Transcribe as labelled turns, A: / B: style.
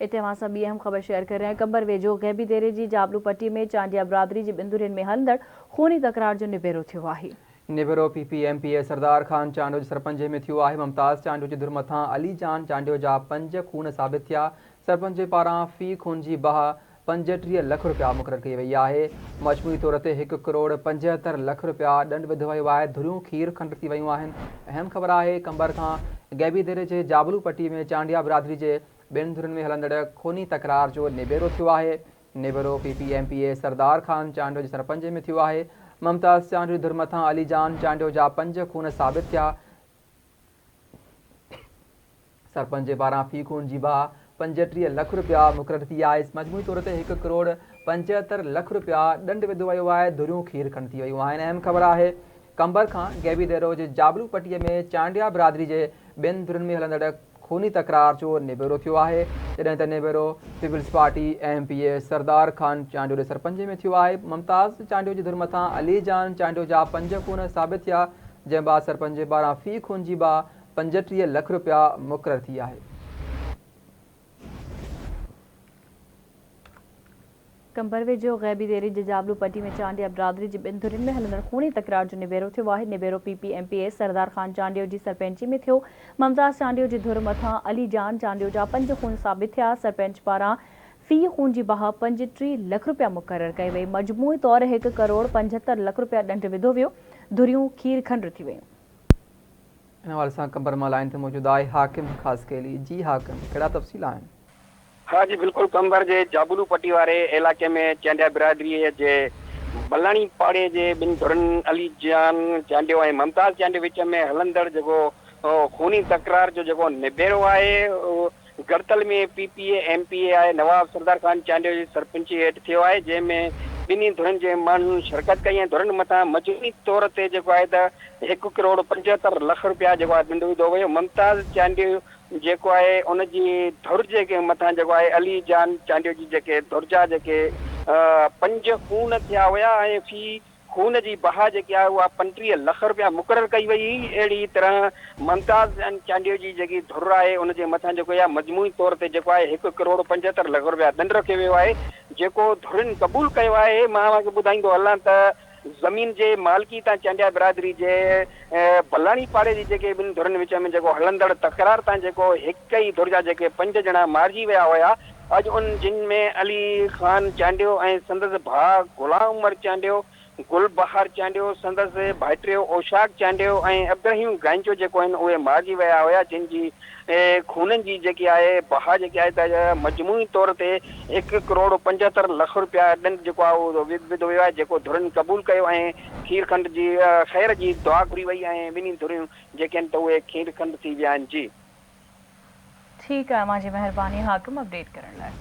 A: इते अवां सां ॿी अहम ख़बर शेयर कर रहे हैं। कंबर वेझो गैबी देरे जी जाबलू पट्टी में चांडिया बिरादरी जी बिंदुरियुनि में हलंदड़ खूनी तकरार जो निबेरो थियो आहे।
B: निबेरो PPMPA सरदार खान चांडियो जे सरपंच में थियो आहे। मुमताज़ चांडियो जे धुर मथां अली जान चांडियो जा 5 खून साबित थिया। सरपंच पारां फी खून जी बाह 35 लख रुपया मुक़रर कई वई आहे। मजमूई तौर ते 1 करोड़ 75 लख रुपया ॾंड विधो वियो आहे। धुरियूं खीर खंड थी वयूं आहिनि। अहम ख़बर आहे कंबर खां गैबी देरे जे जाबलू पट्टी में चांडिया बिरादरी जे ॿिनि धुरियुनि में हलंदड़ खूनी तकरार जो निबेरो थियो आहे। निबेरो PPMPA सरदार खान चांडियो जे सरपंच में थियो आहे। मुमताज़ चांडियो जे धुर मथां अली जान चांडियो जा 5 खून साबित थिया। सरपंच जे पारां फी खून जी बाह 35 लख रुपया मुक़रर थी आहे। मजमूई तौर ते 1 करोड़ 75 लख रुपया ॾंड विधो वियो आहे। धुरियूं खीर खंड थी वयूं आहिनि। अहम ख़बर आहे कंबर खां गैबी देरो जे जाबलू पट्टीअ में चांडिया बिरादरी जे ॿिनि धुरियुनि में हलंदड़ खूनी तकरार जो निबेरो थियो आहे। जॾहिं त निबेरो peoples party MPA Sardar Khan Chandio जे सरपंच में थियो आहे। मुमताज़ चांडियो जे धुर मथां अली जान चांडियो जा 5 खून साबित थिया, जंहिं बाद सरपंच जे पारां फी खून जी बाह 35 लख रुपया मुक़रर थी आहे।
A: कंबर वेझो गैबी देरी जे जाबलू पट्टी में चांडिया बिरादरी जी ॿिनि धुरियुनि में हलंदड़ खूनी तकरार जो निबेरो थियो आहे। निबेरो PPMPA सरदार खान चांडियो जी सरपंची में थियो। मुमताज़ चांडियो जी धुर मथां अली जान चांडियो जा 5 खून साबित थिया। सरपंच पारां फी खून जी बाह 35 लख रुपया मुक़रर कई वई। मजमूई तौर 1 करोड़ 75 लख रुपया ॾंड विधो वियो। धुरियूं खीर खंड थी वयूं।
B: इन हवाले सां कंबर मां लाइन ते मौजूद आहे हाकिम ख़ासकेली। जी हाकिम, कहिड़ा तफ़सील आहिनि?
C: हाँ जी बिल्कुल, कंबर जे जाबलू पट्टी वारे इलाके में चांडिया बिरादरी जे बलाणी पाड़े जे ॿिनि धुरनि अली जान चांडियो ऐं मुमताज़ चांडियो विच में हलंदड़ जेको खूनी तकरार जो जेको निबेरो आहे गड़तल में PPMPA आहे नवाब सरदार खान चांडियो जी सरपंची हेठि थियो आहे, जंहिंमें ॿिन्ही धुरनि जे माण्हुनि शिरकत कई ऐं धुरनि मथां मजमूई तौर ते जेको आहे त 1 करोड़ 75 लख रुपया जेको आहे ॾंड विधो वियो। मुमताज़ चांडियो जेको आहे उनजी धुर जे मथां जेको आहे अली जान चांडियो जी जेके धुर जा जेके 5 खून थिया हुया ऐं फी खून जी बाह जेकी आहे उहा 35 लख रुपया मुक़रर कई वई। अहिड़ी तरह मुमताज़ चांडियो जी जेकी धुर आहे उनजे मथां जेको आहे मजमूई तौर ते जेको आहे 1 करोड़ 75 लख रुपया ॾंड रखियो वियो आहे, जेको धुरियुनि क़बूल कयो आहे। मां तव्हांखे ॿुधाईंदो हलां त ज़मीन जे मालिकी तां चांडिया बिरादरी जे बलाणी पाड़े जी जेके ॿिनि धुरनि विच में जेको हलंदड़ तकरार तां जेको हिक ई धुर जा जेके 5 ॼणा मारिजी विया हुया, अॼु उन जिन में अली खान चांडियो ऐं संदसि भाउ गुलाम उमर चांडियो, गुल बहार चांडियो, संदसि भाइटियो ओशाक चांडियो ऐं अब्राहिम गांचो जेको आहिनि उहे मारिजी विया हुया, जिन जी खूननि जी जेकी आहे बाह जेकी आहे त मजमूई तौर ते 1 करोड़ 75 लख रुपया ॾंड जेको आहे उहो विधो वियो आहे, जेको धुरनि क़बूल कयो ऐं खीर खंड जी ख़ैर जी दुआ घुरी वई ऐं ॿिन्ही धुरियूं जेके आहिनि त उहे खीर खंड थी विया आहिनि। जी
A: ठीकु आहे, मुंहिंजी महिरबानी हाकिम अपडेट करण लाइ।